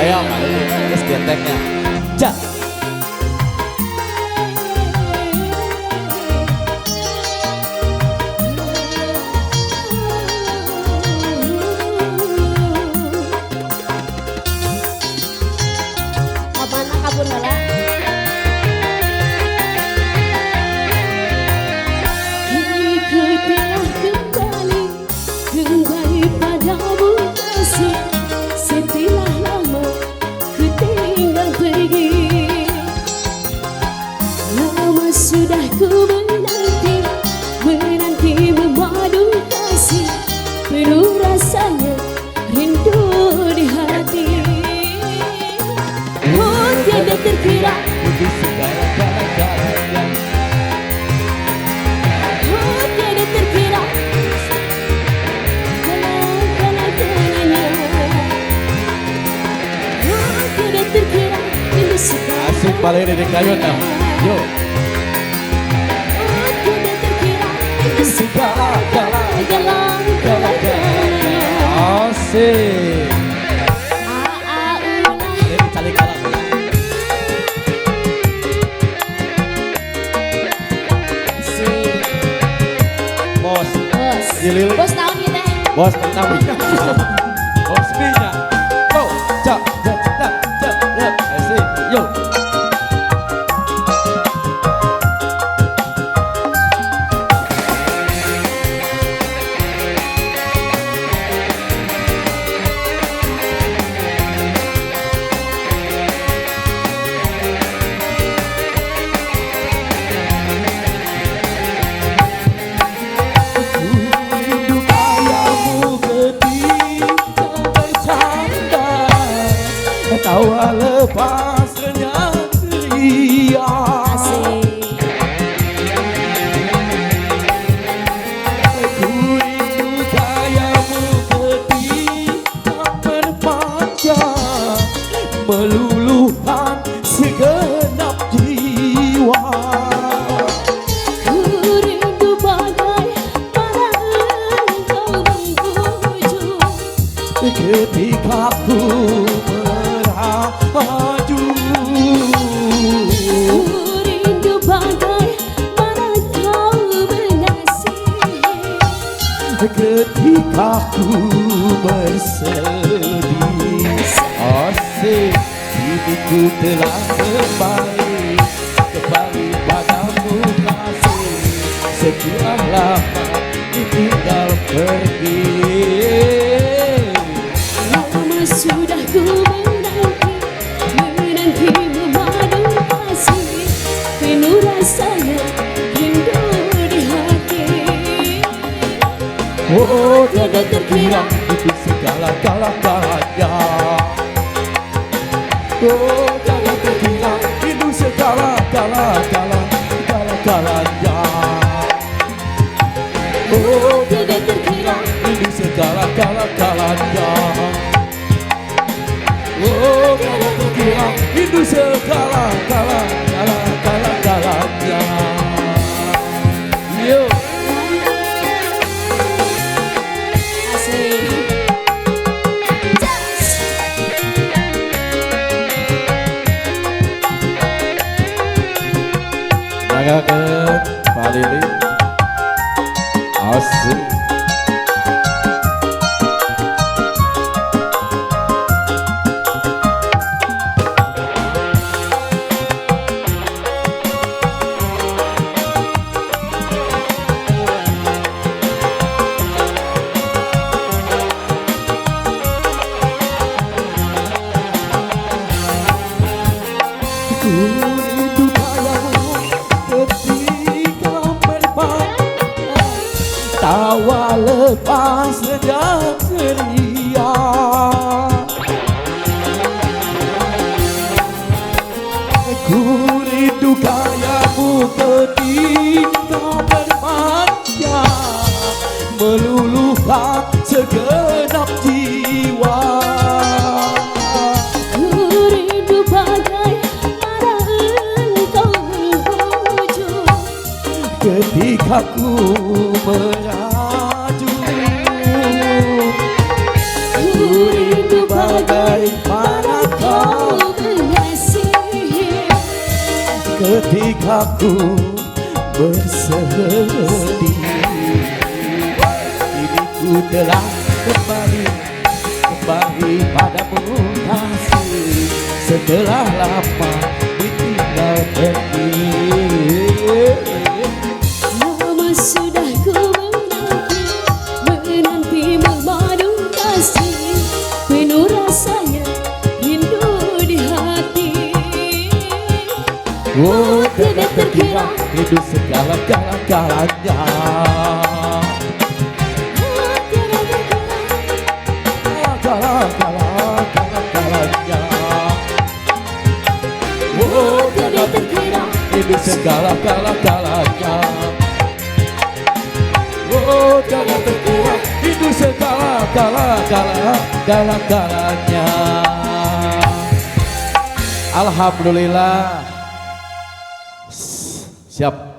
Ayo, terus genteknya. Ja. Mana kabur lala? Ikutilah kembali padamu kasih. Setelah lama ku tinggal pergi, lama sudah ku menanti memadu kasih, penuh rasanya rindu di hati. Oh tiada terkira Untuk segala-galanya. oh tiada terkira segala-galanya. Oh tiada terkira ini segala. Asik balik dari kayu nah. Yo. Oh tiada terkira ini segala-galanya. Asik. Ini calik kalah. Bos. Dililit. Bos tahun kita. Bos pertama. Bos minyak. Go. Cak. Cak. Asik. Yo. Tawa lepasnya ria. Ku rindu gayamu ketika berpanjang, meluluhkan segenap jiwa. Ku rindu bagai para engkau mengtuju, Ketika ku maju, ku rindu bagai para kau mengasihi. ketika ku bersedih. Asik, kini ku telah kembali padamu kasih. Sekian lama ditinggal pergi. Lama sudah ku menanti memadu kasih, penuh rasanya rindu di hati. Oh, tiada terkira itu segala-galanya. Oh, tiada terkira itu segala-galanya. Oh, Tiada terkira ini segala-galanya. Oh, tiada terkira itu segala-galanya. Yo. asik. Nagakeun Pak Lili. Asik. Ku rindu gayamu ketika berpanjang, tawa lepas sejak ceria. Ku rindu gayamu ketika berpanjang, meluluhkan segenap jiwa. Ku rindu bagai para engkau ketika ku meraju. Ku rindu bagaimana kau mengasihi ketika ku bersedih. Kini ku telah kembali padamu kasih, setelah lama ditinggal pergi. Lama sudah ku menanti memadu kasih, penuh rasanya rindu di hati. Oh, tidak terkira hidup segala-galanya. Galanya. Oh, tidak terkira hidup segala-galanya. Oh, tidak terkira hidup segala-galanya. Alhamdulillah. Siap.